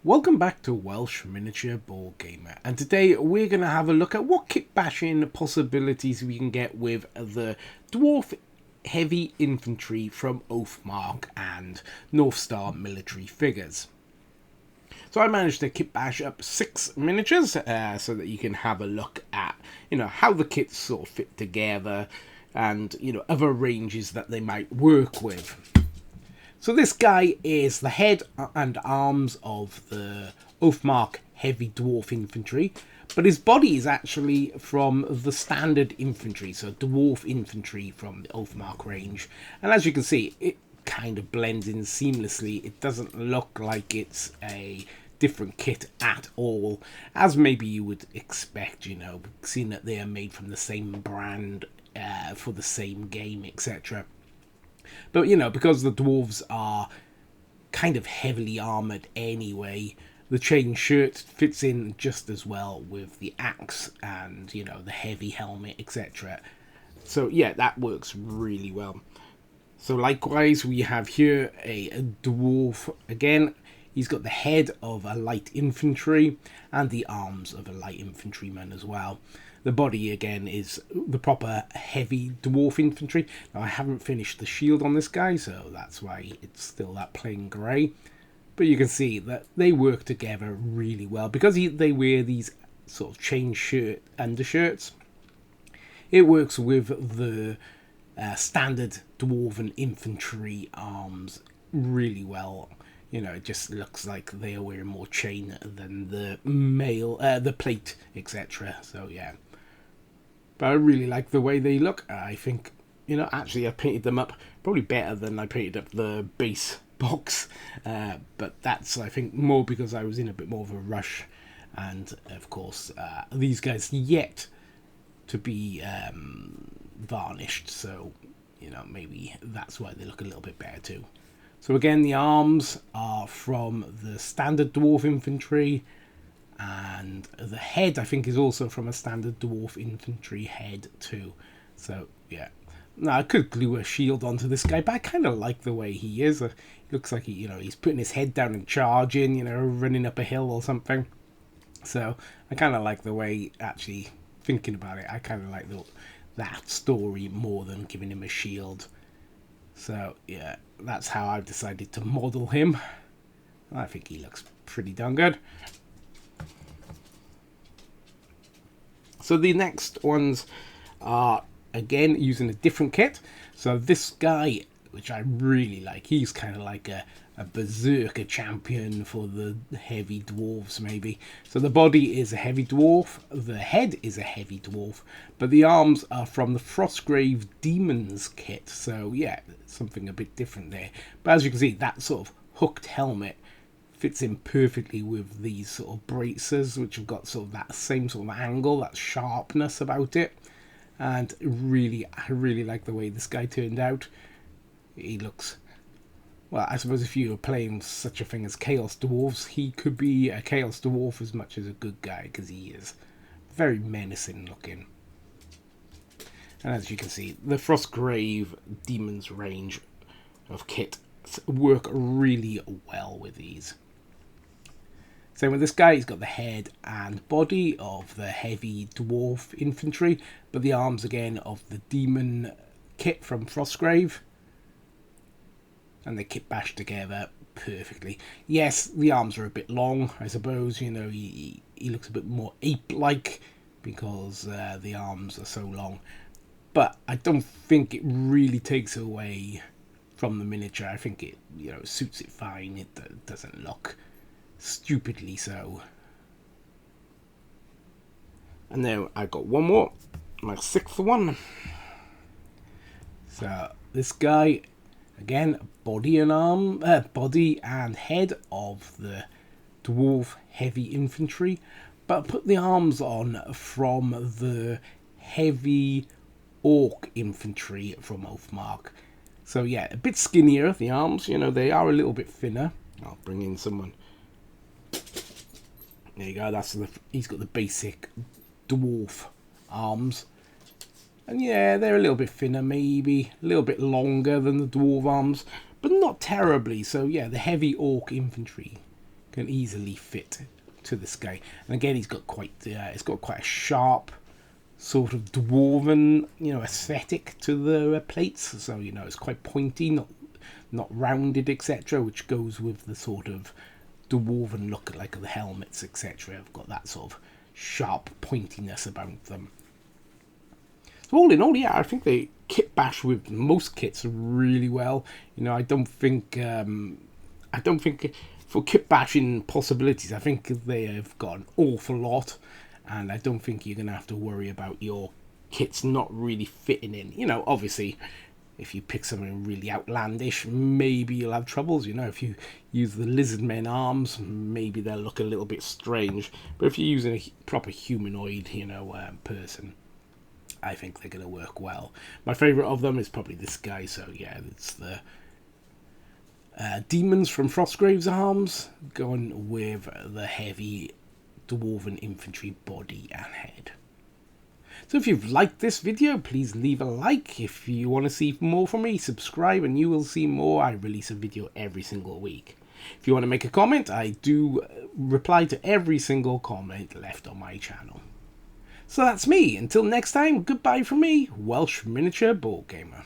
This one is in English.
Welcome back to Welsh Miniature Board Gamer, and today we're going to have a look at what kit bashing possibilities we can get with the dwarf heavy infantry from Oathmark and northstar military figures. So I managed to kit bash up 6 miniatures so that you can have a look at how the kits sort of fit together and other ranges that they might work with. So this guy is the head and arms of the Oathmark heavy dwarf infantry, but his body is actually from the standard infantry, so dwarf infantry from the Oathmark range. And as you can see, it kind of blends in seamlessly. It doesn't look like it's a different kit at all, as maybe you would expect, seeing that they are made from the same brand for the same game, etc. But, because the dwarves are kind of heavily armoured anyway, the chain shirt fits in just as well with the axe and, the heavy helmet, etc. So, yeah, that works really well. So, likewise, we have here a dwarf. Again, he's got the head of a light infantry and the arms of a light infantryman as well. The body, again, is the proper heavy dwarf infantry. Now, I haven't finished the shield on this guy, so that's why it's still that plain grey. But you can see that they work together really well. Because they wear these sort of chain shirt undershirts, it works with the standard dwarven infantry arms really well. It just looks like they are wearing more chain than the plate, etc. So, yeah. But I really like the way they look. I think, actually I painted them up probably better than I painted up the base box. But that's, I think, more because I was in a bit more of a rush. And, of course, these guys yet to be varnished. So, maybe that's why they look a little bit better too. So, again, the arms are from the standard dwarf infantry. And the head, I think, is also from a standard dwarf infantry head too. So, yeah. Now, I could glue a shield onto this guy, but I kind of like the way he is. He looks like he's putting his head down and charging, running up a hill or something. So, I kind of like the way, actually, thinking about it, I kind of like that story more than giving him a shield. So, yeah, that's how I've decided to model him. I think he looks pretty darn good. So the next ones are, again, using a different kit. So this guy, which I really like, he's kind of like a berserker champion for the heavy dwarves, maybe. So the body is a heavy dwarf, the head is a heavy dwarf, but the arms are from the Frostgrave Demons kit. So, yeah, something a bit different there. But as you can see, that sort of hooked helmet fits in perfectly with these sort of bracers, which have got sort of that same sort of angle, that sharpness about it. And I really like the way this guy turned out. He looks, well, I suppose if you were playing such a thing as Chaos Dwarves, he could be a Chaos Dwarf as much as a good guy, because he is very menacing looking. And as you can see, the Frostgrave Demons range of kit work really well with these. Same with this guy, he's got the head and body of the heavy dwarf infantry, but the arms again of the demon kit from Frostgrave. And they kit bash together perfectly. Yes, the arms are a bit long, I suppose. He looks a bit more ape-like because the arms are so long. But I don't think it really takes away from the miniature. I think it suits it fine. It doesn't look stupidly so. And then I got one more, my 6th one. So this guy, again, body and head of the dwarf heavy infantry, but put the arms on from the heavy orc infantry from Oathmark. So yeah, a bit skinnier, the arms, they are a little bit thinner. I'll bring in someone. There you go, he's got the basic dwarf arms. And yeah, they're a little bit thinner, maybe a little bit longer than the dwarf arms, but not terribly. So yeah, the heavy orc infantry can easily fit to this guy. And again, he's got quite a sharp sort of dwarven, aesthetic to the plates. So it's quite pointy, not rounded, etc., which goes with the sort of dwarven look, like the helmets, etc. I've got that sort of sharp pointiness about them. So all in all, yeah, I think they kit bash with most kits really well. I don't think for kit bashing possibilities, I think they have got an awful lot, and I don't think you're gonna have to worry about your kits not really fitting in. Obviously, if you pick something really outlandish, maybe you'll have troubles. If you use the lizardmen arms, maybe they'll look a little bit strange. But if you're using a proper humanoid, person, I think they're going to work well. My favourite of them is probably this guy. So yeah, it's the demons from Frostgrave's arms, going with the heavy dwarven infantry body and head. So if you've liked this video, please leave a like. If you want to see more from me, subscribe and you will see more. I release a video every single week. If you want to make a comment, I do reply to every single comment left on my channel. So that's me. Until next time, goodbye from me, Welsh Miniature Board Gamer.